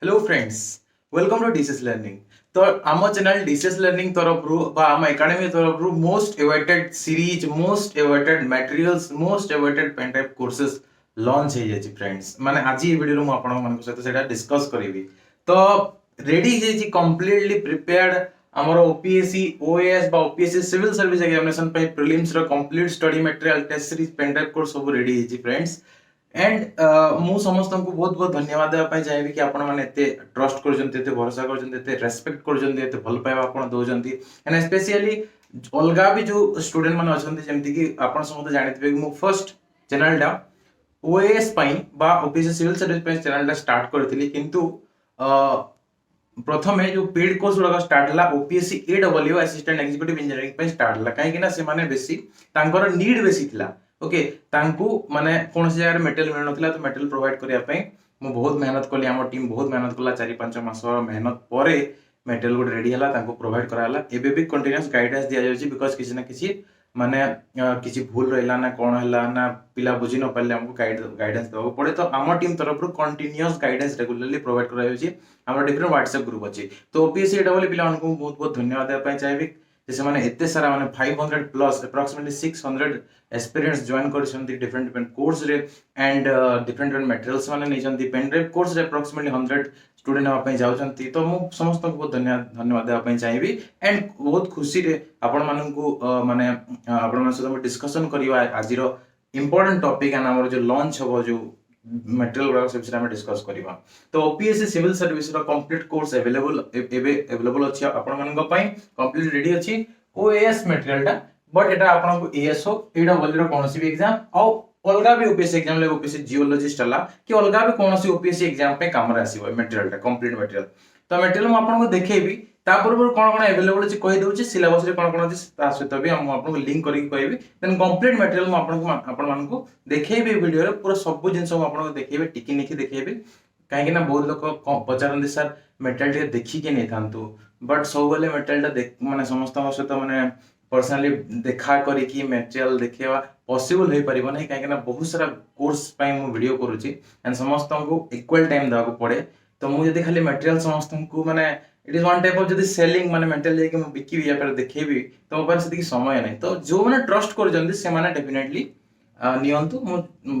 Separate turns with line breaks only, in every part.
Hello friends, welcome to DCS learning. तो आम channel DCS learning तरफ आम एकेडमी तरफ most awaited series, most awaited materials, most awaited pen drive courses launch हो जाए friends. माने आज ये वीडियो मु आपण मन सहित सेटा डिस्कस करिवि। तो रेडी जे कंप्लीटली प्रिपेयर्ड हमर ओपीएससी ओएएस बा ओपीएससी सिविल सर्विस एग्जामिनेशन पे प्रीलिम्स रो complete study material test series pen drive course सब रेडी है फ्रेंड्स। एंड मु समस्त को बहुत बहुत धन्यवाद देवाई चाहिए कि आपण मैंने ट्रस्ट कर भरोसा कर रेस्पेक्ट कर भल पाइबा आपण दौरान एंड स्पेशली अलग भी जो स्टूडेंट मैंने अच्छा जमीक कि आप समस्त जानते कि फर्स्ट चैनल ओएएस बा OPSC civil service channel start करी किंतु प्रथमे जो पेड कोर्स गुड़ा स्टार्ट है OPSC AW assistant executive engineering start है कहीं बेसी नीड बेसी थिला। ओके तांकू माने कौन सी जगह मेटेरियल मिल नथिला तो मेटेरियल प्रोवाइड करिया पई मु बहुत मेहनत कली, हमर टीम बहुत मेहनत कला, 4-5 मास मेहनत परे मेटेरियल गुड रेडी हला, तांकू प्रोवाइड कराला। एबे भी कंटीन्यूअस गाइडेंस दिया जाउची बिकॉज़ किसी ना किसी माने किसी भूल रहिला ना कोन हला ना पिला बुझी न पाले हमको गाइडेंस देबो पड़े। तो हमर टीम तरफ कंटीन्यूअस गाइडेंस रेगुलरली प्रोवाइड करा जाउची। हमर डिफरेंट व्हाट्सएप ग्रुप अछि। तो ओपीएससी एडब्ल्यू पिला उनको बहुत बहुत धन्यवाद देबा पई चाहिए जैसे माने एते सारा माने 500 प्लस अप्रोक्सीमेटली 600 एस्पिरेंट्स जॉइन करछंती डिफरेंट डिफरेंट कोर्स रे एंड डिफरेंट डिफरेंट मटेरियल्स माने नेछंती पेन ड्राइव कोर्स रे अप्रोक्सीमेटली 100 स्टूडेंट हवा पई जाउछंती। तो मु समस्त को बहुत धन्यवाद देबा पई चाहिबी एंड बहुत खुशी रे आपण माननकु माने आपण मान सहित डिस्कशन करिवा आजिरो इंपोर्टेंट टॉपिक एंड हमर जो लॉन्च हबो जो मटेरियल गुड़ा सब हम डिस्कस करवा। तो ओपीएससी सिविल सर्विस रो कंप्लीट कोर्स अवेलेबल अछि आपण मानन पई कंप्लीट रेडी अछि ओएएस मटेरियल टा बट एटा आपण को एएसओ एडब्ल्यू रो कोनोसी भी एग्जाम आ अलगा भी ओपीएससी एग्जाम ले ओपीएससी जियोलॉजिस्ट हला कि अलगा भी कोनोसी ओपीएससी एग्जाम पे काम रे आसीबो मटेरियल टा कंप्लीट मटेरियल। तो मटेरियल हम आपण को देखेबी तापर कोन कोन अवेलेबल अछि कहि दउछि सिलेबस रे कोन कोन अछि ता सहित भी हम आपण को लिंक करि कहबी देन कंप्लीट मटेरियल हम आपण मान को देखेबी वीडियो रे पूरा सब जिंस हम आपण को देखेबी टिकी निखि देखेबी कहीं ना बहुत लोग पचारती सर मेटेरियल देखिके नहीं थांतु बट सब बेले मेटेरियल माने समस्त सहित माने पर्सनली देखा करी मेटेरियल देखा पॉसिबल हो पारिबो नहीं कहीं बहुत सारा कोर्स पई मु वीडियो करूची एंड समस्त को इक्वल टाइम देवा पड़े। तो मुझे खाली मेटेरियल समस्त को माने it is one type of जदी सेलिंग माने मेटेरियल लेके मु बिकिबी या फिर देखेबी तो मो पास सेति समय नहीं। तो जो माने ट्रस्ट कर जंदी से माने डेफिनेटली नियंतु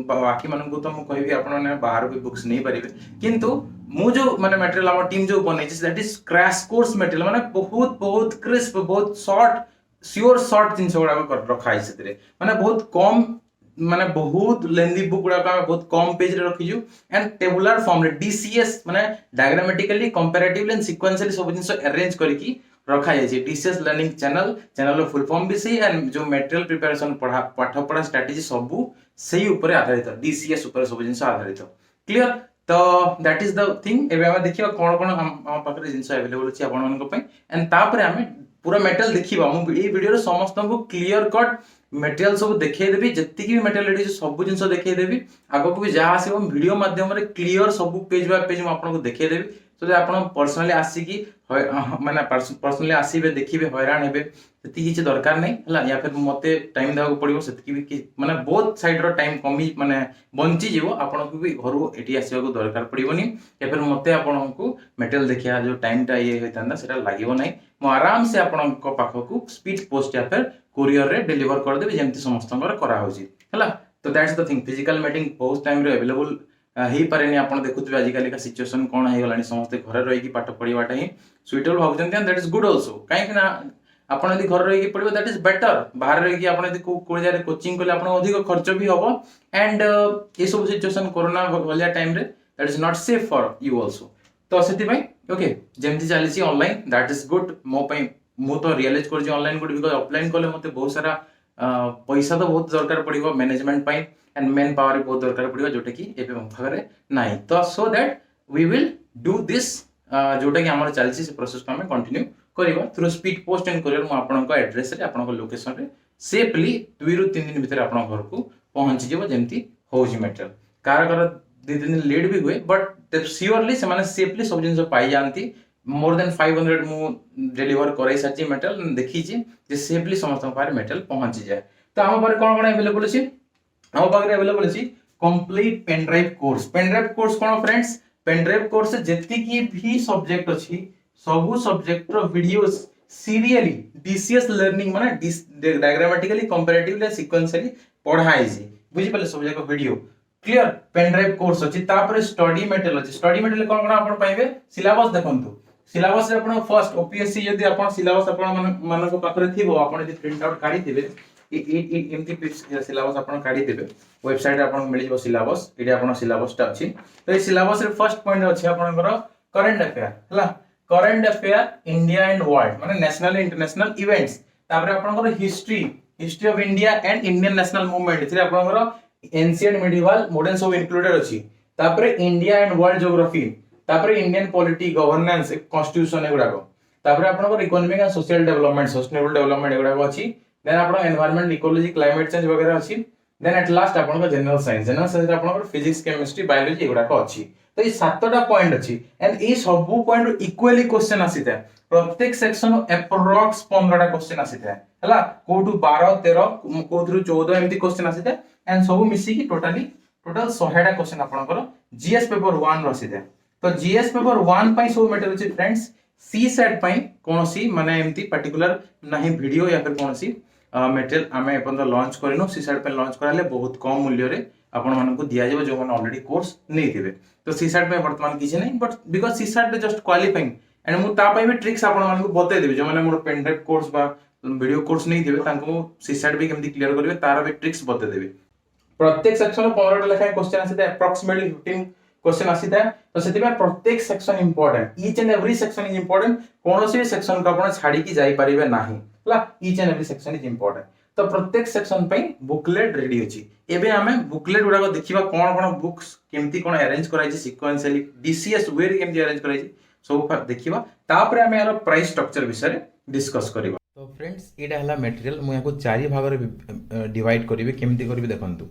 बाकी मानक तो मुझे कहबी आपण माने बाहर भी बुक्स नहीं पारिबे किंतु मु जो माने मटेरियल हमर टीम जो बनै छै that is crash course material माने बहुत बहुत क्रिस्प बहुत शॉर्ट श्योर शॉर्ट जिंस गुडा रखा है सेतरे माने बहुत कम माने बहुत लेंथी बुक गुडा बहुत कम पेज रे रखिजु एंड टेबुलर फॉर्म रे डीसीएस माने डायग्रामेटिकली कंपैरेटिवली एंड सिक्वेंशियली सब जिंस अरेंज करके रखा जाए DCS learning channel full form भी सही एंड जो मटेरियल प्रिपरेशन पाठ पढ़ा स्ट्रेटजी सब सही ऊपर आधारित डीसीएस ऊपर सब जिंस आधारित क्लियर। तो दैट इज द थिंग एबे हम देखियो कोन कोन हम पाखरे जिंस अवेलेबल अछि आपण मानक पई एंड तापर हम पूरा मटेरियल देखिबा मु ए वीडियो रे समस्त को क्लियर कट मटेरियल सब देखै देबी जत्ती की मटेरियल रेडी सब जिंस देखै देबी आगो को भी जा आसीबो वीडियो माध्यम रे क्लियर सब पेज बाय पेज म आपन को देखै देबी तो जे आपन पर्सनली आसी की माने पर्सनली आसीबे देखिबे हैरान हेबे सेति किछ दरकार नै हला या फिर मते टाइम देबा पड़िबो सेति भी माने बहुत साइड रो टाइम कमी माने बंची जीवो आपन को भी घर एटी आसीबा को दरकार पड़िबोनी या फिर मते आपन को मटेरियल देखिया जो टाइम टा ये होइतांदा सेटा लागिवो नै मो आराम से आपन को पाखो को स्पीड पोस्ट या फिर कोरियर रे डिलीवर कर देबे जेमति समस्तंकर करा होची हला। तो that's the thing physical meeting बहुत टाइम रे अवेलेबल ही पारेनी आपण देखुथबे आज काली का सिचुएशन कोन हे गलानी समस्त घर रही की पाठ पढीवाटा ही सुइटेबल भाबुचंती and that is good also काहे कि ना आपण यदि घर रही की पढिबो दैट इज बेटर बाहर रही की आपण यदि को जारे कोचिंग करले आपण अधिक खर्च भी होबो एंड ए सब सिचुएशन कोरोना वाला टाइम रे that is not safe for you also. तो सेति भाई ओके जेमति चलीसी ऑनलाइन दैट इज गुड मो पई मु तो रियलाइज कर जे ऑनलाइन गुड बिकॉज़ ऑफलाइन कोले मते बहुत सारा पैसा तो बहुत दरकार पड़िबो मैनेजमेंट पई एंड मेन पावर बहुत दरकार पड़िबो जोटा की एबे पाखरे नाही। तो so that we will do this जोटा की हमर चलसी से प्रोसेस को हम कंटिन्यू करबा through speed post and courier मु आपन को एड्रेस रे आपन को लोकेशन रे सेफली 2 ରୁ 3 दिन भीतर आपन घर को पहुंच जेबो जेमति होजी मटेरियल कार 2 दिन लेट भी हुए बट श्योरली से माने सेफली सब जिंस पाई जानती मोर देन 500 मु डिलीवर करे सच्ची मटेरियल देखी छी जे सेफली समस्त पारे मटेरियल पहुंच जाए। तो हम पारे कोन कोन अवेलेबल छी हम पारे अवेलेबल छी कंप्लीट पेन ड्राइव कोर्स कोन फ्रेंड्स पेन ड्राइव कोर्स जेति की भी सब्जेक्ट अछि सबु सब्जेक्ट रो वीडियोस सीरियली डीसीएस लर्निंग माने डायग्रामेटिकली कंपैरेटिवली सीक्वेंशियली पढाई छी बुझि पले सब जाक video clear pen drive course अछि तापर स्टडी मटेरियल अछि स्टडी मटेरियल कोन कोन आपण पाइबे सिलेबस देखंतु सिलेबस रे आपण फर्स्ट ओपीएससी यदि आपण सिलेबस आपण मन को पाखरे थिबो आपण यदि प्रिंट आउट काढी थिबे एमती सिलेबस आपण काढी थिबे वेबसाइट रे आपण मिल जबो सिलेबस एडी आपण सिलेबस ता अछि तो ए सिलेबस रे फर्स्ट पॉइंट अछि आपनकर करंट अफेयर हला current affair India and world माने नेशनल इंटरनेशनल इवेंट्स तापर आपनकर history of India and Indian national movement इथि आपनकर एंशिएंट मिडिवल मॉडर्न सब इंक्लूडेड अछि तापर इंडिया एंड वर्ल्ड ज्योग्राफी तापर इंडियन पॉलिटी गवर्नेंस कॉन्स्टिट्यूशन एगुडाको तापर आपनकर economic and social development sustainable development एगुडाको अछि देन आपण एनवायरनमेंट इकोलॉजी क्लाइमेट चेंज वगैरह अछि देन एट लास्ट आपण जनरल साइंस आपण फिजिक्स केमिस्ट्री बायोलॉजी एगुडाको अछि तो ये सातटा पॉइंट अछि एंड ए सब पॉइंट इक्वली क्वेश्चन आसीता प्रत्येक सेक्शन अप्रॉक्स 15 टा क्वेश्चन आसीता हला कोटू 12 13 कोथरु 14 एमती क्वेश्चन आसीता एंड सब मिसी की टोटल 100 टा क्वेश्चन आपनकर जीएस पेपर 1 रो आसीता तो जीएस पेपर 1 पई सब मैटर अछि फ्रेंड्स सी सेट पई कोनोसी माने एमती पर्टिकुलर नहीं वीडियो या फिर कोनोसी मटेरियल आमे अपन लॉन्च करिनो सी सेट पे लॉन्च कराले बहुत कम मूल्य रे आपण मानन को दिया जेबो जो माने ऑलरेडी कोर्स नै थिबे तो सी सेट में वर्तमान किछ नै but because C set just qualifying and मु ता पई भी ट्रिक्स आपण मानन को बतै देबे जो माने मोर पेन ड्राइव कोर्स बा वीडियो कोर्स नै थिबे तांको सी सेट भी केमती क्लियर करबे तार भी ट्रिक्स बतै देबे प्रत्येक सेक्शन 15 टा लेखा क्वेश्चन आसीता अप्रॉक्सिमेटली 15 क्वेश्चन आसीता तो सेति में प्रत्येक section important each and every section is important कोनोसी सेक्शन को आपण छाडी की जाई परिबे नाही हला each and every section is important तो प्रत्येक सेक्शन पे बुकलेट रेडी अछि एबे हमें बुकलेट गुडा को देखिबा कोन कोन बुक्स केमती कोन अरेंज कराई छी सीक्वेंशियली डीसीएस वे रे केमती अरेंज कराई छी सब देखिबा तापर हमें यार प्राइस स्ट्रक्चर विषय डिस्कस करबा तो फ्रेंड्स एडा हला मटेरियल मु याको चारि भाग रे डिवाइड करबे केमती करबे देखंतु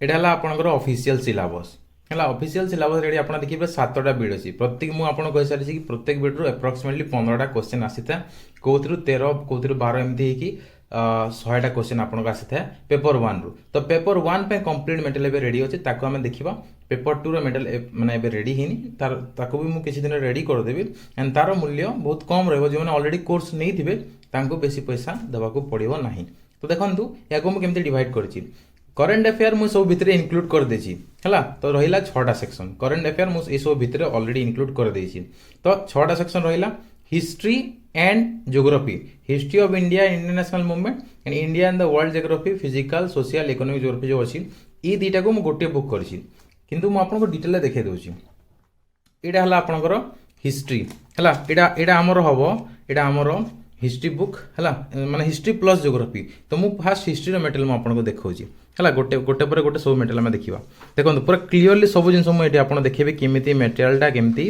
एडा हला आपनकर ऑफिशियल सिलेबस हला ऑफिशियल सिलेबस रेडी आपण देखिबे 7टा बिड अछि प्रत्येक मु आपण कहि सारि छी कि प्रत्येक बिड रो अप्रॉक्सिमेटली 15टा क्वेश्चन आसीता कोथरु 13 कोथरु 12 एमती हे कि 100टा क्वेश्चन आपन का आसीता पेपर 1 रो तो पेपर 1 पे कंप्लीट मटेरियल बे रेडी अछि ताको हम देखिबा पेपर 2 रो मटेरियल माने बे रेडी हिनी ताको भी मु किछि दिन रेडी कर देबी एंड तारो मूल्य बहुत कम रहबो जे माने ऑलरेडी कोर्स नै थिबे तांको बेसी पैसा देबा को पड़िबो नाही तो देखंतु याको मु केमते डिवाइड करछि करंट अफेयर मु सब भितरे इंक्लूड कर देछि हला तो रहिला 6टा सेक्शन करंट अफेयर मु ए सब भितरे ऑलरेडी इंक्लूड कर देछि तो 6टा सेक्शन रहिला history and geography history of India Indian national movement and India and the world geography physical social economic geography जो अछि ई दीटा को मु गोटे बुक करछि किंतु मु आपन को डिटेल देखे दोछि एडा हला आपनकर हिस्ट्री हला एडा हमर हबो एडा हमर हिस्ट्री बुक हला माने हिस्ट्री प्लस ज्योग्राफी तो मु फर्स्ट हिस्ट्री रो मटेरियल मु आपन को देखौछि हला गोटे पर गोटे सब मटेरियल में देखिबा देखंतु पूरा क्लियरली सब जिंस मु एटी आपन देखिबे केमिति मटेरियल टा केमिति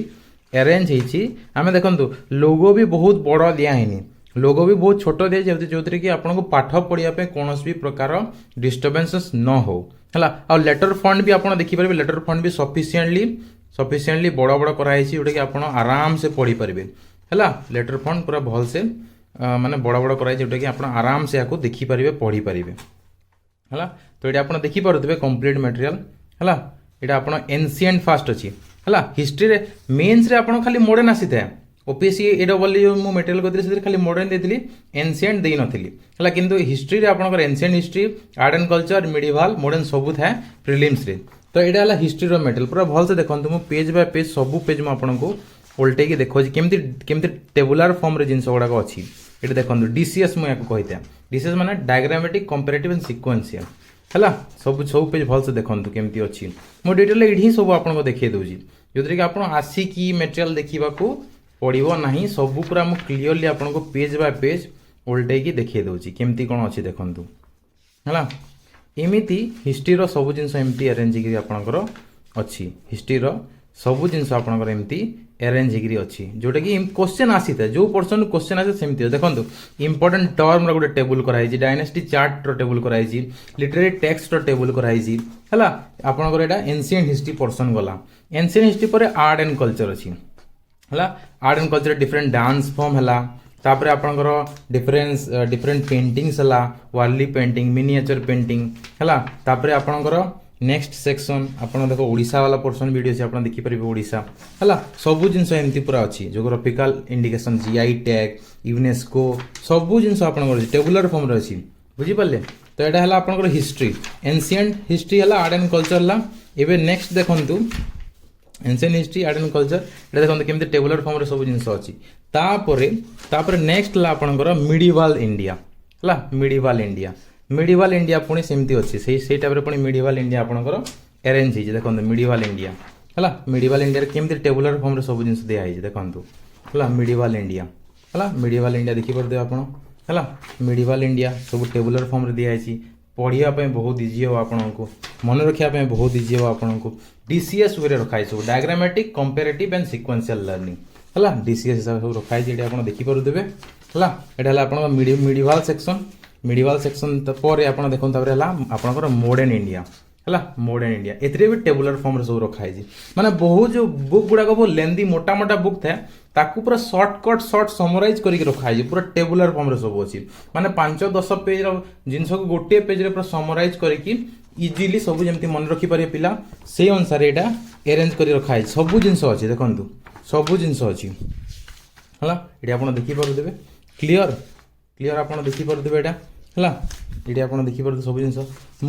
अरेंज हेछि आमे देखंतु लोगो भी बहुत बड़ दिया हेनी लोगो भी बहुत छोट दिया जेते जोतरे कि आपन को पाठ पढिया पे कोनोस भी प्रकार डिस्टरबेंसेस न हो हला आ लेटर फंड भी आपन देखि परबे लेटर फंड भी सफिशिएंटली बड़ बड़ करा हेछि जोटे कि आपन आराम से पढि परबे हला लेटर फंड पूरा भल से माने बड़ बड़ करा जोटे कि आपन आराम से याको देखि परबे पढि परबे हला तो एटा आपन देखि परथबे कंप्लीट मटेरियल हला एटा आपन एंशिएंट फास्ट अछि हला हिस्ट्री रे मेंस रे आपन खाली मॉडर्न आसीथे ओपीएससी एडब्ल्यू जो मु मटेरियल गदरे से खाली मॉडर्न देथिली एंशिएंट देई नथिली हला किंतु हिस्ट्री रे आपन कर ancient history art and culture medieval modern सब था प्रीलिम्स रे तो एटा हला हिस्ट्री रो मटेरियल पूरा भल से देखंतु मु पेज बाय पेज सब पेज मु आपन को उल्टे की देखो केमती टेबुलर फॉर्म रे जिंस गुडा अछि एटा देखंतु डीसीएस मु याको कहिता डीसीएस माने डायग्रामेटिक कंपैरेटिव एंड सीक्वेंशियल हला सब पेज भल से देखंतु केमती अछि मो डिटेल एठी सब आपन को देखै दोजी जोतरे कि आपन आसी की मटेरियल देखिबा को पड़िबो नाही सब पूरा मु क्लियरली आपन को पेज बाय पेज उल्टे की देखै दोजी केमती कोन अछि देखंतु हला एमिति हिस्ट्री रो सब जिंस एमती अरेंज कि आपन को अछि हिस्ट्री रो सब जिंस आपन को एमती अरेंज हेगिरी अछि जोटा कि क्वेश्चन आसीते जो पर्सन क्वेश्चन आसे सेमती देखंतु इंपोर्टेंट टर्म रो गोटे टेबल कराई छी डायनेस्टी चार्ट रो टेबल कराई छी लिटरेरी टेक्स्ट रो टेबल कराई छी हला आपन को एटा एंशिएंट हिस्ट्री पर्सन गला एंशिएंट हिस्ट्री पर आर्ट एंड कल्चर अछि हला art and culture different dance form हला तापर आपन को डिफरेंट पेंटिंग्स हला वार्ली पेंटिंग मिनिएचर पेंटिंग हला तापर आपन को
नेक्स्ट सेक्शन आपन देखो ओडिशा वाला पोर्शन वीडियो अछि आपन देखि परिबे ओडिशा हला सब जिंस एमती पूरा अछि geographical indication GI tag UNESCO सब जिंस आपन कर टेबुलर फॉर्म रे अछि बुझि पल्ले तो एटा हला आपन हिस्ट्री एंशिएंट हिस्ट्री हला आर्ट एंड कल्चर ला एबे नेक्स्ट देखंतु ancient history art and culture एटा देखंतु केमते टेबुलर फॉर्म रे सब जिंस अछि तापरे नेक्स्ट ला आपन मिडिवल इंडिया हला मिडिवल इंडिया पुणी सेमती अच्छी से टाइप पुणी मिडिवल इंडिया आपंकर अरेंज होती देखो मिडिवल इंडिया है मिडिवल इंडिया केमती टेबुलर फॉर्म रे सब जिन दिखाई देखो है मिडिवल इंडिया देखिपे आप मिडिवल इंडिया सब टेबुलर फॉर्म रे दिखाई पढ़ाई बहुत इजी हो आपको मन रखापी बहुत इजी हो आपको डीसीएस वे रखाई सब diagrammatic comparative and sequential learning है डीसीएस हिसाब से रखाई ये आप देखिपे है यहाँ आप मिडिवल सेक्शन पर आप देखो आपंकर मॉडर्न इंडिया है मॉडर्न इंडिया एथरे भी टेबुलर फॉर्म रे सब रखाई माने बहुत जो बुक गुड़ाक बहुत लेंदी मोटा मोटा बुक था ताकू पूरा शॉर्टकट शॉर्ट समराइज करके रखाई पूरा टेबुलर फॉर्म रे सब अच्छी माने 5-10 पेज जिनस को गोटे पेज रे पूरा समराइज करके इजीली सब जमती मन रखी पारे पिला से अनुसार एटा अरेंज कर रखाई सब जिनस अच्छी देखंतु सब जिनस अच्छी है ये आप देखी पारे क्लियर आप देखी पारे एटा है ये आप देखी पारे सब जिन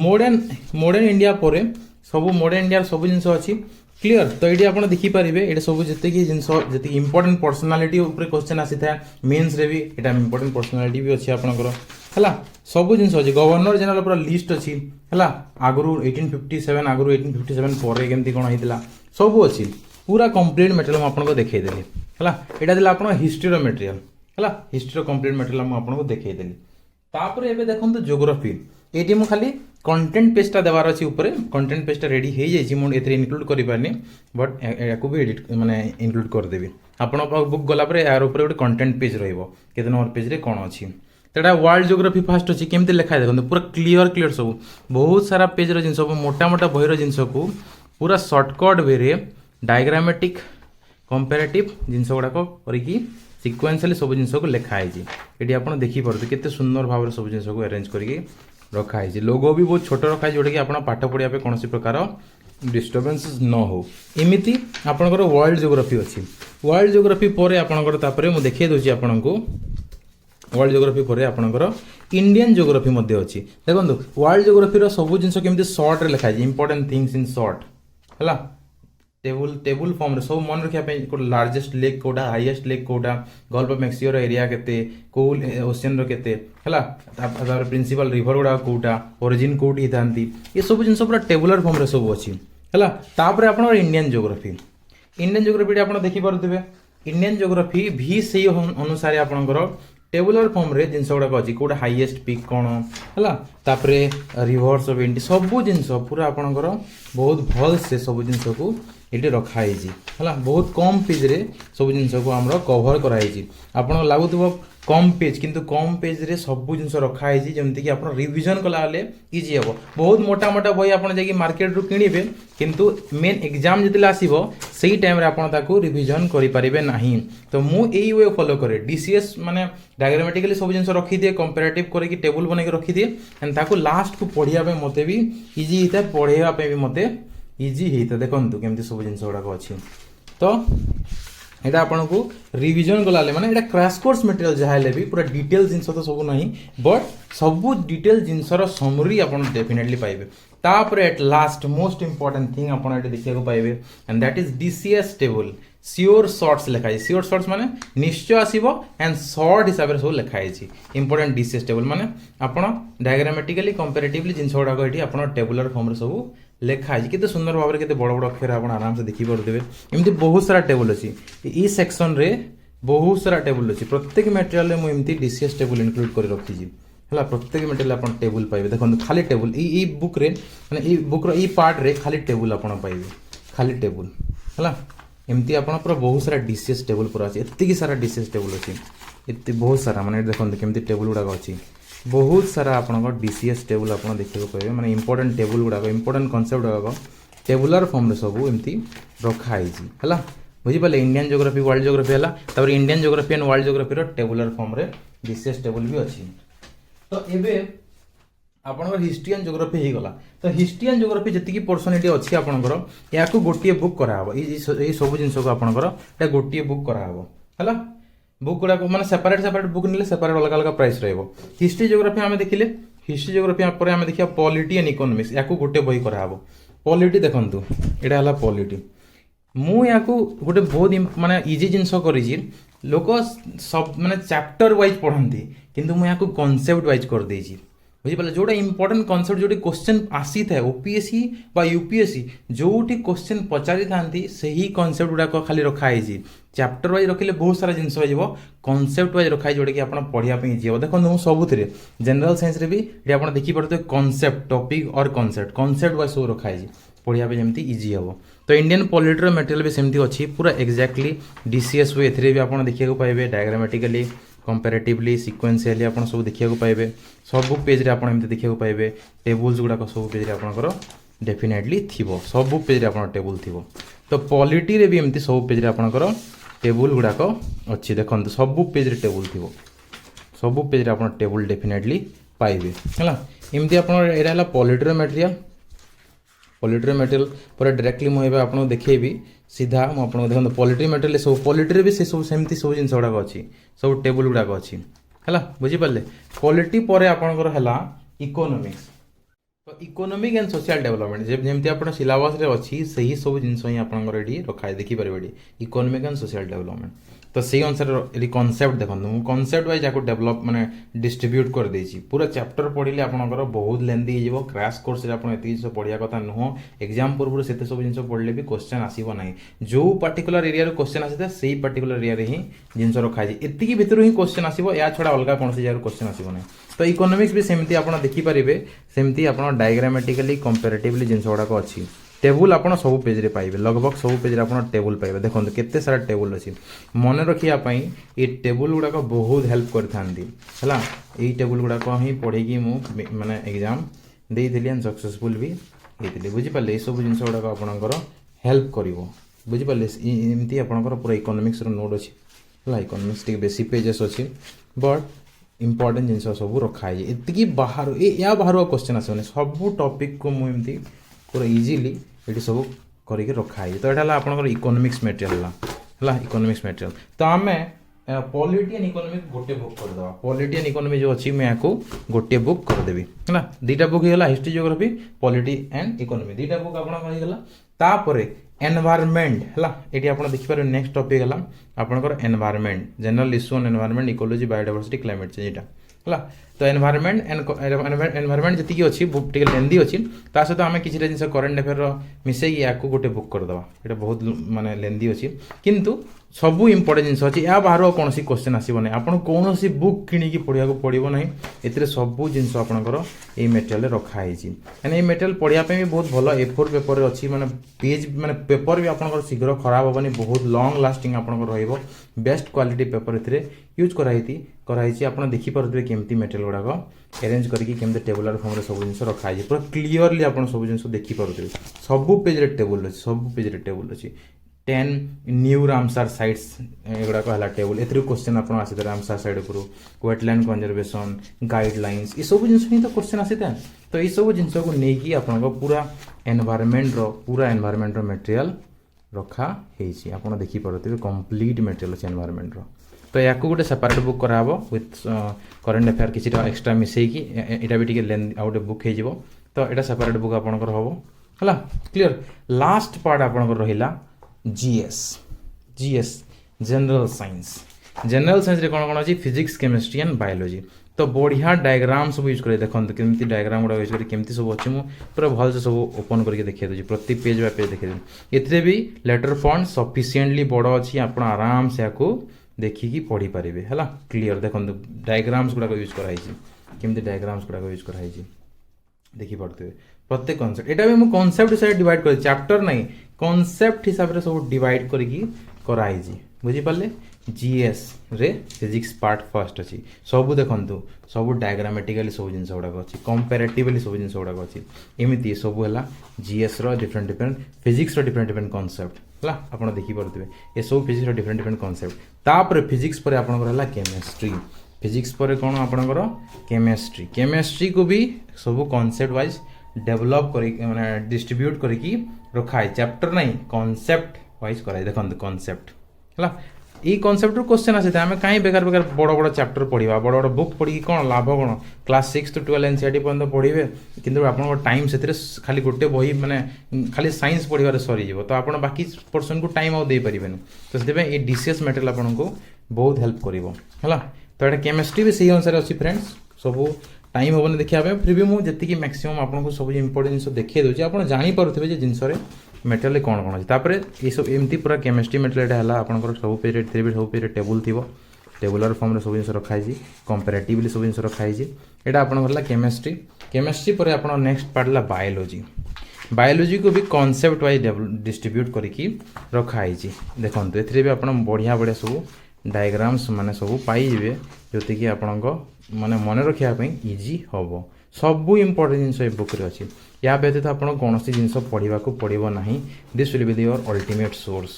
मॉडर्न इंडिया पर सब मॉडर्न इंडिया सब जिन अच्छी क्लियर तो ये आप देखिपारे ये सब जी जिन जी इंपोर्टेंट पर्सनालीटी ऊपर क्वेश्चन आसी था मेन्स रे भी यहाँ इंपोर्टेंट पर्सनालीटी भी अच्छी आपंकर है सब जिन अच्छी गवर्नर जनरल पूरा लिस्ट अच्छी है आगु 1857 आगु 1857 पर केमती कौन होता सब अच्छी पूरा कंप्लीट मटेरियल आपको देखईदेली है यहाँ आप हिस्ट्री मटेरियल है हिस्ट्री कंप्लीट मटेरियल मुझे देखईदेली तापर एबे देखंतु ज्योग्राफी एटी मु खाली कंटेंट पेजटा देवार अछि ऊपर कंटेंट पेजटा रेडी हे जाइछि मु एथरे इनक्लूड करि पारनी बट याकू भी एडिट माने इनक्लूड कर देबी आपण बुक गला पर यार ऊपर गोटे कंटेंट पेज रहइबो केते नंबर पेज रे कोन अछि तेडा वर्ल्ड ज्योग्राफी फास्ट अछि केमते लिखा देखंतु पूरा क्लियर सब बहुत सारा पेज रो जिंस सब मोटा मोटा बही रो जिंस को पूरा शॉर्टकट वे रे डायग्रामेटिक कंपैरेटिव जिंस गुडा को करिकी सिक्वेंशियली सब जिन को लिखाई ये आप देखिपे केते सुंदर भाव सब जिन को अरेंज करके रखाई लोगो भी बहुत छोट रखाई जोटा कि आप पाठ पढ़ाई कौन प्रकार डिस्टर्बेंस न हो एमती आपंकर वर्ल्ड ज्योग्राफी अच्छी वर्ल्ड ज्योग्राफी पर आपंकर मुझे देखिए दूसरी आपको वर्ल्ड ज्योग्राफी पर आपंकर इंडियन ज्योग्राफी अच्छी देखो वर्ल्ड ज्योग्राफी सब जिन केमती सर्ट रे लिखाई इंपोर्टेंट थिंग्स इन सर्ट है टेबुल फॉर्म रे सब मन रखा लार्जेस्ट लेक कोटा हाईएस्ट लेक कोटा गल्फ ऑफ मेक्सिको एरिया केते को ओशियन रो केते हला तापर प्रिंसिपल रिवर गुडा कोटा ओरिजिन कोठी थांती ये सब जिन पूरा टेबुलर फॉर्म रे सब अछि हला तापर आपन इंडियन ज्योग्राफी आपण देखि परथिबे इंडियन ज्योग्राफी भी सही अनुसार आपनकर टेबुलर फॉर्म रे जिन गुड़ाक अच्छी कौटा हाईएस्ट पिक कौन है तापर रिवर्स ऑफ इंडिया सब जिन पूरा आपंकर बहुत भल से सब जिन को ये रखाई है बहुत कम पेज रे सब जिन को आम कभर कराई आप लगुव कम पेज किंतु कम पेज रे सब जिन रखाई जमती कि आप रिविजन कला इजी हे बहुत मोटा मोटा बही आप मार्केट रू किणवे किंतु मेन एग्जाम जिते आसो से टाइम आपको रिविजन करें ना तो मुझे वे फॉलो करे डीसीएस माने डायग्रामेटिकली सब जिन रखी दिए कंपेरेटिव करके टेबुल बन के रखी दिए एंड ताको लास्ट को पढ़ाई मत भी इजी होता है पढ़ाई भी मत इजी होता है देखो केमती सब जिन गुड़ाक अच्छी तो यहाँ आपन को रिविजन गला माने एटा क्रैश कोर्स मटेरियल जहाँ भी पूरा डिटेल जिनस तो सब नहीं बट सबू डिटेल जिनसर समरी आपन डेफिनेटली पाइबे तापर at last most important thing आपन एटा देखिया को पाइबे and that is DCS table sure shots लिखाई श्योर शॉर्ट्स माने निश्चय आसीबो एंड शॉर्ट हिसाब रे सब लिखाई इंपोर्टेंट डीसीएस टेबल माने आपन डायग्रामेटिकली कंपैरेटिवली जिनस गुडा को एठी आपन टेबुलर फॉर्म रे सब लिखाई केते सुंदर भाव में बड़ बड़ अक्षर आप आराम से देखी पारे एमती बहुत सारा टेबल अच्छी ई सेक्शन रे बहुत सारा टेबल अच्छी प्रत्येक मटेरियल में मुझे डीसीएस टेबल इनक्लूड कर रखी है प्रत्येक मटेरियल आप टेबल पाइबे देखो खाली टेबल ई बुक रे माने ई बुक रो ई पार्ट रे खाली टेबल आप पाइबे खाली टेबल है एमती आप पूरा बहुत सारा डीसीएस टेबल पूरा अच्छी एति सारा डीसीएस टेबल अच्छी एति बहुत सारा माने देखो केमती टेबल गुड़ाक अच्छी बहुत सारा आपन डीसीएस टेबल आप देखा पाए माने इंपोर्टेंट टेबल गुड़ाक इंपोर्टेंट कॉन्सेप्ट गुड़ाक टेबुलर फॉर्म रे सब एमती रखाई है बुझीपारे इंडियन ज्योग्राफी वर्ल्ड ज्योग्राफी है Indian geography and world geography tabular form रे डीसीएस टेबल भी अच्छी तो एबे आपनकर हिस्ट्री एंड ज्योग्राफी हो गला तो हिस्ट्री एंड ज्योग्राफी जति पोर्सन ये अच्छी आपनकर या गोटे बुक कराहब ये सब जिन को आपनकर गोटे बुक कराहब है बुक गुड़ा मैंने सेपरेट बुक निले सेपरेट अलग अलग प्राइस रहिबो हिस्ट्री ज्योग्राफी आम देखिले हिस्ट्री ज्योग्राफी पर आम देखिए पॉलिटी एंड इकोनॉमिक्स या गोटे बही कराहब पॉलिटी देखंतु एटा हला पॉलिटी मु या गोटे बहुत माने इजी जिनस करी लोक सब माने चैप्टर वाइज पढ़ती किंतु मु या कॉन्सेप्ट वाइज कर देछि बुझिपारे जोटा इंपोर्टेंट कॉन्सेप्ट जो क्वेश्चन आसी था ओपीएससी बा यूपीएससी जोटी क्वेश्चन पचारि थांती सही कॉन्सेप्ट गुड़ाक खाली रखाई चैप्टर वाइज रखिले बहुत सारा जिनस हो कॉन्सेप्ट वाइज रखाई जोटा कि आप पढ़ाई इजी हे देखो मुझे सबुथिरे जनरल साइंस रे भी ये आप देखिपे कॉन्सेप्ट टॉपिक और कॉन्सेप्ट वाइज सब रखाई पढ़ाई जमी इजी हे तो इंडियन पॉलिटी मटेरियल भी सेमती अच्छी पूरा एक्जाक्टली डीसीएस हुए ए भी आप देखा पाए डायग्रामेटिकली कंपेरेटिवली सिक्वेंशियली आप सब देखा पाए सब पेज रे आप देखा पाए टेबुल्स गुड़ाक सब पेज रे आपंकर डेफिनेटली थी सब पेज रे आप टेबुल थी तो पॉलिटी रे भी एमती सब पेज रे आपंकर टेबुल गुड़ाक अच्छी देखो सब पेज रे टेबुल थी सब पेज रे आप टेबुल डेफिनेटली पाइबे है एमती आप पॉलिटी मटेरियल पॉलिटी मटेरियल पर डायरेक्टली मुझे आपको देखेबी सीधा मुझे देखो पॉलिटी मटेरियल सब पॉलिटी भी से सब सेमती सब जिन गुड़ाक अच्छी सब टेबुल गुड़ाक अच्छी है बुझिपारे पॉलिटी पर आपंकर है इकोनॉमिक्स तो इकोनॉमिक एंड सोशल डेवलपमेंट जमी आप सिलेबस रे अच्छी से ही सब जिन आपंकर ये रखाए देखिपारे इकोनॉमिक एंड सोशल डेवलपमेंट तो से अनुसार कॉन्सेप्ट देखो कॉन्सेप्ट वाइज आपको डेवलप माने डिस्ट्रीब्यूट कर देछि पूरा चैप्टर पढ़िले आपनकर बहुत लेंथी हो क्रैश कोर्स रे आपन एति पढ़िया कथा नुह एग्जाम पूर्व से सब जिन पढ़ले भी क्वेश्चन आसीबो नाही जो पर्टिकुलर एरिया रो क्वेश्चन आसीता सेही पर्टिकुलर एरिया रे ही जिन रखा है एति भितर ही क्वेश्चन आसीबो या छडा अलग कौन से जगह क्वेश्चन आसीबो नाही तो इकोनॉमिक्स भी सेमती आप देखि पारिबे सेमती आप डायग्रामेटिकली कंपैरेटिवली जिन गुड़ाक अच्छी टेबुल आप सब पेज रे पाइबे लगभग सब पेज रे आप टेबुल पाइबे देखो केते सारा टेबुल अच्छी मन रखा ये टेबुल गुड़ाक बहुत हेल्प करथांती है यही टेबुल गुड़ाक ही पढ़ी माने एग्जाम देइथिली एंड सक्सेसफुल भी होइथिली बुझिपारे सब जिन गुड़ाक आपणकर हेल्प करिवो बुझिपारे एमती आपणकर पूरा इकोनॉमिक्स रो नोट अच्छी है इकोनॉमिक्स टिक बेसी पेजेस अच्छी बट इंपोर्टेंट जिन सब रखाई एति बाहर या बाहर क्वेश्चन आसने सब टॉपिक को मुझे पूरा इजीली ये सब करके रखाई तो यहाँ आपंकर इकोनॉमिक्स मटेरियल है इकोनॉमिक्स मटेरियल तो आम पॉलिटी एंड इकोनॉमिक गोटे बुक करदे पॉलिटी एंड इकोनॉमी जो अच्छी मैं आपको गोटे बुक करदेवी है दुटा बुक होगा history geography polity and economy दुटा बुक आपला एनवायरनमेंट है ये आप देखिए नेक्स्ट टॉपिक है आपंकर environment general issue on environment ecology biodiversity climate change है तो एनवायरनमेंट एनवायरनमेंट जी अच्छी बुक टी लेंदी अच्छी ता सहित आम किसी जिन करेन्ट अफेयर मिसेक या गोटे बुक करदे ये बहुत माने लेंदी अच्छी किंतु सबू इंपोर्टेंट जिन अच्छी या बाहर कौन क्वेश्चन आसो ना आप कौन बुक किणी पढ़ा पड़ो ना ये सबू जिन आपंकर ये मेटेरियल रखाई मैंने ये मेटेरियल पढ़ापी भी बहुत भल A4 पेपर अच्छी माने पेज माने पेपर भी आपंकर शीघ्र खराब हेनी बहुत लॉन्ग लास्टिंग आपंकर रहिबो best quality paper A use कराई आप देखिपे केमती मेटेरियल गुड़ाक अरेंज करके केमती टेबुलर फॉर्म रे सब जिन रखाई पूरा क्लीयरली आप सब जिन देखिपे सब पेज रे टेबुल अच्छी सब पेज रे टेबुल अच्छी 10 न्यू रामसार साइट्स एगुड़ाक है टेबुल ए क्वेश्चन आप आसी रामसार साइड उपरू वेटलैंड कंजर्वेशन गाइडलाइंस ये सब जिन ही तो क्वेश्चन आसी था तो ये सब जिन को लेकिन आप पूरा एनवायरनमेंट मटेरियल रखा आप देखिपे कंप्लीट मटेरियल अच्छे एनवायरनमेंट तो या गोटे सेपरेट बुक कराब विथ करेन्ट अफेयर किसी एक्सट्रा मिसेकी यहाँ भी टे गोटे बुक हो तो यहाँ सेपरेट बुक आपंकर हम है क्लीयर लास्ट पार्ट आपंकर रहा जीएस जनरल साइंस रे कौन अच्छी फिजिक्स केमिस्ट्री एंड बायोलॉजी तो बढ़िया डायग्राम सब यूज कर देखो केमती डायग्राम गुड़ा यूज कर केमती सब अच्छे मुझे पूरा भल से सब ओपन करके देखिए दूसरी प्रति पेज बाय पेज देखिए ये भी लेटर फॉन्ट सफिशिएंटली बड़ अच्छी आप आराम से आपको देखिकी पढ़ी पारे है क्लीयर देखो डायग्राम्स गुड़ाक यूज कराई केमती डायग्राम्स गुड़ाक यूज कराई देखिपे प्रत्येक कॉन्सेप्ट यहाँ भी मुझे कॉन्सेप्ट हिसाब से डिवाइड कर चैप्टर नहीं कॉन्सेप्ट हिसाब से सब डिवाइड कराई बुझिपारे जीएस रे फिजिक्स पार्ट फर्स्ट अच्छी सबू देखु सब डायग्रामेटिकली सब जिन गुड़ाक अच्छी कंपेरेटिवली सब जिन गुड़ाक अच्छी एमती सब है GS different physics different concept है आप देखिपे ये सब फिजिक्स डिफरेंट कॉन्सेप्ट तापर फिजिक्स पर आपंकर केमिस्ट्री फिजिक्स पर कौन आपणकर केमिस्ट्री केमिस्ट्री को भी सब कॉन्सेप्ट वाइज डेवलप कर माने डिस्ट्रीब्यूट करके रखाई चैप्टर नहीं कॉन्सेप्ट वाइज कराई देखो कॉन्सेप्ट है ये कॉन्सेप्ट क्वेश्चन आसे आम कहीं बेकार बेकार बड़ बड़ चैप्टर पढ़ा बड़ बड़ बुक पढ़ी कौन लाभ कौन क्लास 6 to 12 एनसीईआरटी पर्यंत पढ़े किंतु आप टाइम से खाली गोटे बही माने खाली साइंस पढ़ार सरीज तो आप बाकी पर्सन को टाइम आउ दे पारे तो से डीसीएस मटेरियल आपको बहुत हेल्प कर तो ये केमिस्ट्री भी सही अनुसार अच्छी फ्रेंड्स सब टाइम हेनी देखा फिर भी मुझे जी मैक्सिमम आपको सब इंपोर्टेंट जिन देखिए दूसरी आप जापे जिनस मटेरियल कौन कौन अच्छे ये सब एमती पूरा केमिस्ट्री मटेरियल है आपंकर सब पेज सब पेज टेबुल थी टेबुलर फॉर्म सब जिन रखाई कंपेरेटिवली सब जिन रखाई यहाँ आपला केमिस्ट्री केमिस्ट्री पर आप नेक्स्ट पार्ट है बायोलॉजी बायोलॉजी को भी कॉन्सेप्ट वाइज डिस्ट्रीब्यूट करके रखाई देखो ए भी आप बढ़िया बढ़िया सब डायग्राम्स माने सब पाइबे जोति कि आपनको माने मन रखापी इजी हम सबू इंपोर्टेंट जिन बुक रे अच्छी या व्यतीत आप कौन जिन पढ़ा पड़ो ना this will be your ultimate source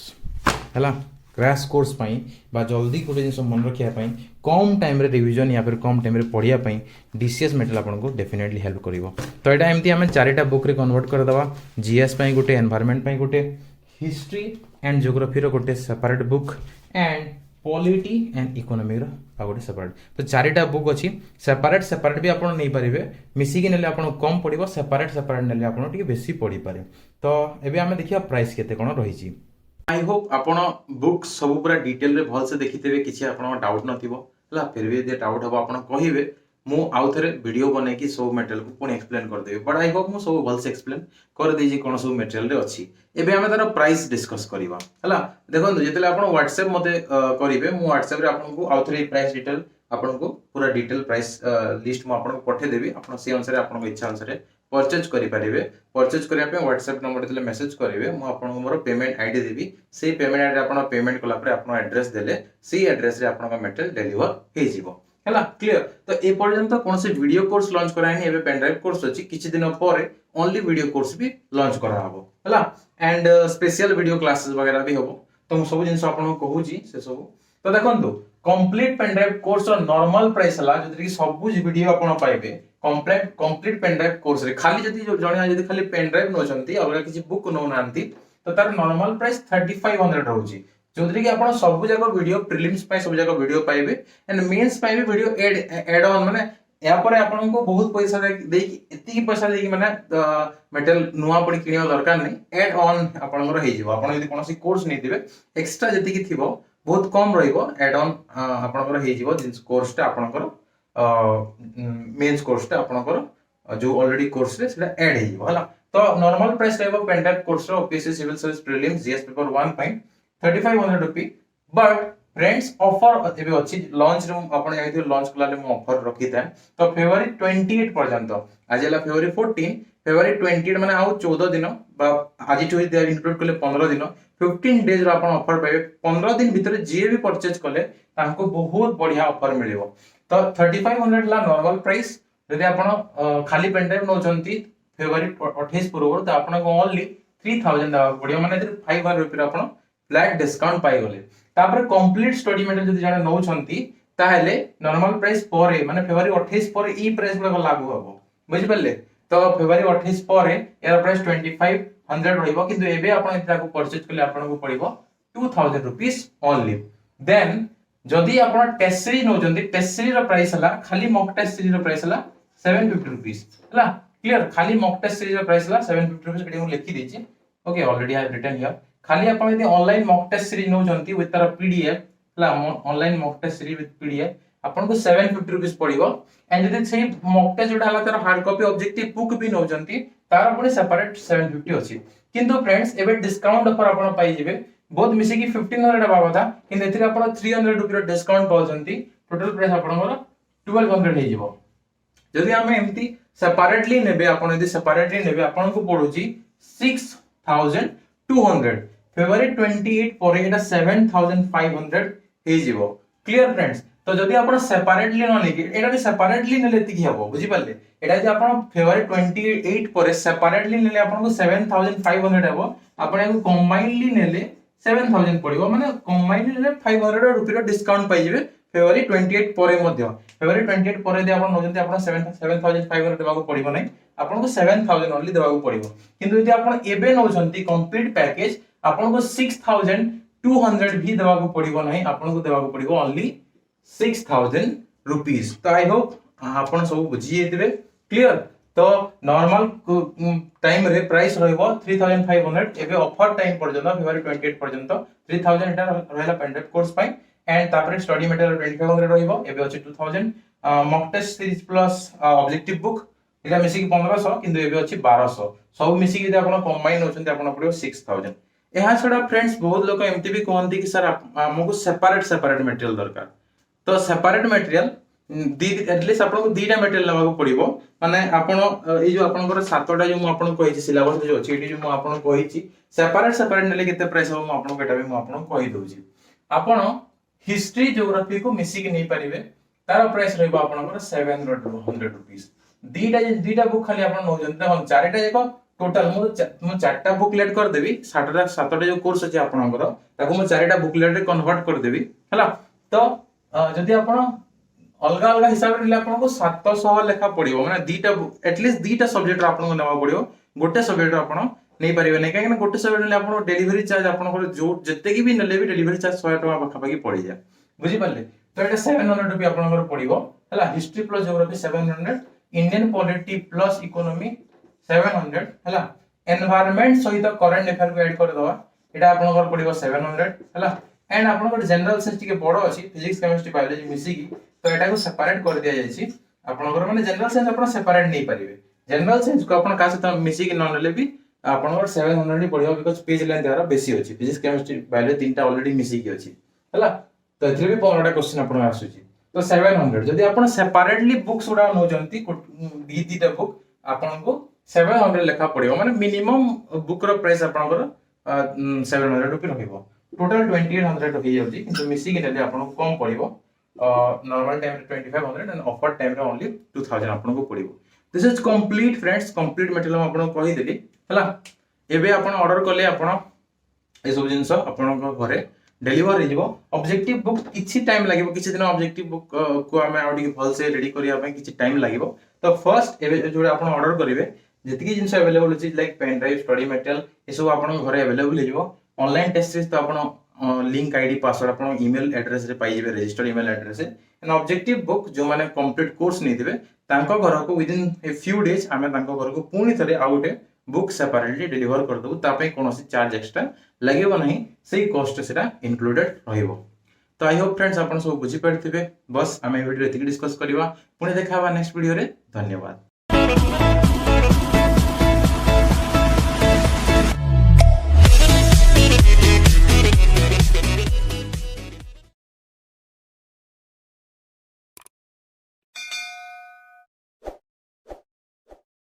है क्रैश कोर्स बा जल्दी गोटे जिन मन रखापी कम टाइम रिविजन या फिर कम टाइम पढ़ापी डीसीएस मटेरियल आपको डेफिनेटली हेल्प कर तो यहाँ एमती आम 4टा बुक रे कन्वर्ट करदे जीएस गोटे एनवायरनमेंट गोटे हिस्ट्री एंड जियोग्राफी गोटे separate book and polity and economy गोटे सेपरेट तो 4टा बुक अच्छी सेपरेट भी आप नहीं पारे मिसिकी नेले आप कम पड़ो सेपरेट नेले आप बेसी पढ़ी पारे तो एबे आमे देखिया प्राइस केते कोन रही
आई होप आपण बुक सब पूरा डिटेल रे भल से देखिथिबे किछि आपण डाउट नथिबो हला फिर भी जे डाउट हबो आपण कहिबे मु आउ थरे वीडियो बने कि सब मटेरियल को पुणी एक्सप्लेन कर देबे बट आई होप मु सब भल से एक्सप्लेन कर देजी कोन सब मटेरियल रे अछि एबे हमें तार प्राइस डिस्कस करबा हला देखो जेतेले आपण व्हाट्सएप मते करिवे मु व्हाट्सएप रे आपण को आउ थरे प्राइस डिटेल आपण को पूरा डिटेल प्राइस लिस्ट मु आपण को पठे देबी आपण से अनुसार आपण को इच्छा अनुसार परचेज करि परिबे परचेज करिया पे व्हाट्सएप नंबर देले मेसेज करिवे मु आपण को मोर पेमेंट आईडी देबी से पेमेंट आईडी आपण पेमेंट कला पर आपण एड्रेस देले से एड्रेस रे आपण का मटेरियल डिलीवर हे जिवो हैला क्लियर तो ए पर्यंत कौन से वीडियो कोर्स लॉन्च करायनी एबे पेन ड्राइव कोर्स अछि किछि दिन पर ओनली वीडियो कोर्स भी लॉन्च करा हबो हैला एंड स्पेशल वीडियो क्लासेस वगैरह भी हबो तो मु सब जिंस आपन को कहूची से सब तो देखंतु कंप्लीट पेन ड्राइव कोर्स और नॉर्मल प्राइस हला जति कि सब वीडियो आपन पाइबे कंप्लीट पेन ड्राइव कोर्स रे खाली जति जणिया जति खाली पेन ड्राइव नोचंती और किछि बुक नो नांती तो तार नॉर्मल प्राइस 3500 रहउची जोदरी कि आपण सब जगह वीडियो प्रीलिम्स पाई सब जगह वीडियो पाइबे एंड मेंस पाई भी वीडियो एड ऑन माने या पर आपण को बहुत पैसा दे एति पैसा दे माने मेटल नुवा पड़ी किनियो दरकार नहीं एड ऑन आपण को रहि जिवो आपण यदि कोनोसी कोर्स नै दिबे एक्स्ट्रा जति कि थिबो बहुत कम रहिबो एड ऑन आपण को रहि जिवो जिंस कोर्स ता आपण को मेंस कोर्स ता आपण को जो ऑलरेडी कोर्स रे सेटा ऐड हे जिवो हला तो नॉर्मल प्राइस रहबो पेन ड्राइव कोर्स रो OPSC civil service prelims GS paper 1 point 3500 rupee but friends offer एबे अछि लॉन्च रे आपण जाई लॉन्च कला ले मु ऑफर रखी था तो फेब्रुअरी 28 पर्यंत आज एला फेब्रुअरी 14 फेब्रुअरी 28 माने आउ 14 दिन बा आज टू दे इंक्लूड कले 15 दिन 15 डेज रो आपण ऑफर पाइबे 15 दिन भीतर जे भी परचेज कले तांको बहुत बढ़िया ऑफर मिलिबो तो 3500 ला नॉर्मल प्राइस यदि आपण खाली पेन ड्राइव नोचंती फेब्रुअरी 28 पूर्व तो आपण को ओनली 3000 दावा पड़ियो माने 500 रुपया आपण फ्लैट डिस्काउंट पाई गले तापर कंप्लीट स्टडी मटेरियल जदि जाने नौ छंती ताहेले नॉर्मल प्राइस परे माने फेब्रुअरी 28 परे ई प्राइस गुला लागू हबो बुझि पल्ले तो फेब्रुअरी 28 परे यार प्राइस 2500 रहइबो किंतु एबे आपण एटा को परचेज करले आपण को पड़िबो 2000 रुपीस ओनली देन जदि आपण टेस्ट सीरीज नो जंती टेस्ट सीरीज रो प्राइस हला खाली मॉक टेस्ट सीरीज रो प्राइस हला 750 रुपीस हला क्लियर खाली मॉक टेस्ट सीरीज रो प्राइस हला 750 रुपीस एडी मु लिखि देछि okay already I have written here खाली आपण यदि ऑनलाइन मॉक टेस्ट सीरीज नो जंती विथ तार पीडीएफ हला online mock test series with PDF आपण को 750 रुपीस पड़िबो एंड यदि सेही मॉक टेस्ट जोटा हला तार हार्ड कॉपी ऑब्जेक्टिव बुक भी नो जंती तार पुनी सेपरेट 750 अछि किंतु फ्रेंड्स एबे डिस्काउंट ऑफर आपण पाई जिवे बहुत मिसे की 1500 बाबा था किंतु एथि आपण 300 रुपया डिस्काउंट पाउ जंती टोटल प्राइस आपण को 1200 हे जिवो जदि हम एम्ति सेपरेटली नेबे आपण यदि सेपरेटली नेबे आपण को पडुची 6200 फेब्रुअरी 28 पर एटा 7500 हे जिवो क्लियर फ्रेंड्स तो जदि आपण सेपरेटली न लेके एटा भी सेपरेटली नेले एति हबो बुझि पाले एटा जे आपण फेब्रुअरी 28 पर सेपरेटली नेले आपण को 7500 हबो आपण एको कंबाइनली नेले 7000 पड़िबो माने कंबाइनली नेले 500 रुपया डिस्काउंट पाइ जिवे फेब्रुआरी 28 ପରେ ମଧ୍ୟ फेब्रुआरी 28 ପରେ ଯଦି ଆପଣ ନଉଛନ୍ତି ଆପଣ 7500 ଦେବାକୁ ପଡିବ ନାହିଁ, ଆପଣଙ୍କୁ 7000 only ଦେବାକୁ ପଡିବ। କିନ୍ତୁ ଯଦି ଆପଣ ଏବେ ନଉଛନ୍ତି କମ୍ପ୍ଲିଟ ପ୍ୟାକେଜ ଆପଣଙ୍କୁ 6200 ବି ଦେବାକୁ ପଡିବ ନାହିଁ, ଆପଣଙ୍କୁ ଦେବାକୁ ପଡିବ only 6000 rupees। ତ आई होप ଆପଣ ସବୁ ବୁଝି ଯାଇଥିବେ, क्लियर। तो नॉर्मल टाइम रे प्राइस रहइबो 3500, एबे ऑफर टाइम पर्यंत फेब्रुआरी 28 पर्यंत 3000 एटा रहला पेंडेंट कोर्स पाई, एंड तापर स्टडी मटेरियल 2500 रहइबो, एबे अछि 2000 mock test series plus objective book एटा मिसी की 1500, किंतु एबे अछि 1200, सब मिसी की आपण कंबाइन होचंती आपण पड़ियो 6000। एहा छडा फ्रेंड्स बहुत लोक एमती भी कहंती कि सर हमको सेपरेट मटेरियल दरकार। तो सेपरेट मटेरियल एटलीस्ट आपको दीटा मटेरियल लेवाक पड़िबो, माने आपण ए जो आपनकर सातटा जो मु आपन कहिछि सिलेबस जो अछि एटी जो मु आपन कहिछि सेपरेट नेले केते प्राइस हो, मु आपन केटा भी मु आपन कहि दउछि। आपण हिस्ट्री ज्योग्राफी को मिसी के नै परिबे, तार प्राइस रहइबो आपनकर 700 रुपीस। दीटा बुक खाली आपन नौ जन हम चारटा जाको टोटल मु चारटा बुकलेट कर देबी, सातटा जो कोर्स अछि आपनकर ताको मु चारटा बुकलेट रे कन्वर्ट कर देबी हला। तो जदि आपण अलग अलग हिसाब रे आपको 700 लेखा पड़िबो, माने दीटा एटलीस्ट दीटा सब्जेक्ट रे आपको नेवा पड़िबो, गोटे सब्जेक्ट रे आपण नै परिबे नै, काहे कि गोटे सब्जेक्ट ले आपण डेलीवरी चार्ज आपन जो जत्ते की भी नेले भी डेलीवरी चार्ज 100 टका पाखा पाखी पड़ी जाय, बुझि पाले। तो एटा 700 रुपया आपन पड़िबो हला। History plus geography 700, Indian polity plus economy 700 हला। एनवायरनमेंट सहित करंट अफेयर को ऐड कर दवा, एटा आपन पड़िबो 700 हला। एंड आपन जनरल साइंस के बड़ो अछि, फिजिक्स केमिस्ट्री बायोलॉजी मिसी की, तो एटा को सेपरेट कर दिया जायछि आपनकर, माने जनरल साइंस आपन सेपरेट नै परिबे। जनरल साइंस को आपन का से मिसी की न लेले भी आपनकर 700 ही पड़िबो, बिकॉज़ पेज लेंथ यार बेसी अछि। फिजिक्स केमिस्ट्री बायोलॉजी तीनटा ऑलरेडी मिसी की अछि हला। तो एथरे भी 15टा क्वेश्चन आपन आसुछि, तो 700 जदि आपन सेपरेटली बुक्स उडा न जंती दीटा बुक आपनको 700 लेखा पड़िबो, माने मिनिमम बुक रो प्राइस आपनकर 700 रुपया रहइबो। टोटल 2800 हो जाउछि, किंतु मिसी की नेले आपन कम पड़िबो। Normal time 2500 and offer time रे ओनली 2000 आपन को पड़िबो। This is complete friends, complete material आपन कहि देली हला। एबे आपन ऑर्डर करले आपन ए सब जिंस आपन को घरे डिलीवर हो जिवो। ऑब्जेक्टिव बुक किछि टाइम लागिवो, किछि दिन ऑब्जेक्टिव बुक को हमें आउडी भल से रेडी करिया पय किछि टाइम लागिवो। तो फर्स्ट एबे जोडे आपन ऑर्डर करिवे जतिकि जिंस अवेलेबल अछि like pen drive, study material, ए सब आपन घरे अवेलेबल हो जिवो। ऑनलाइन टेस्ट सीरीज तो आपन लिंक आईडी पासवर्ड अपन ईमेल एड्रेस रे पाई जेबे, रजिस्टर्ड ईमेल एड्रेस रे। एंड ऑब्जेक्टिव बुक जो माने कंप्लीट कोर्स नै दिबे तांको घर को with in a few days हमें तांको घर को पुनी थरे आउटे बुक सेपरेटली डिलीवर कर दबु, तापे कोनोसी चार्ज एक्स्ट्रा लागेबो नहीं, सेही कॉस्ट सेटा इंक्लूडेड रहइबो। तो आई होप फ्रेंड्स अपन सब बुझी पारथिबे। बस हमें वीडियो एतिक डिस्कस करबा, पुनी देखाबा नेक्स्ट वीडियो रे। धन्यवाद।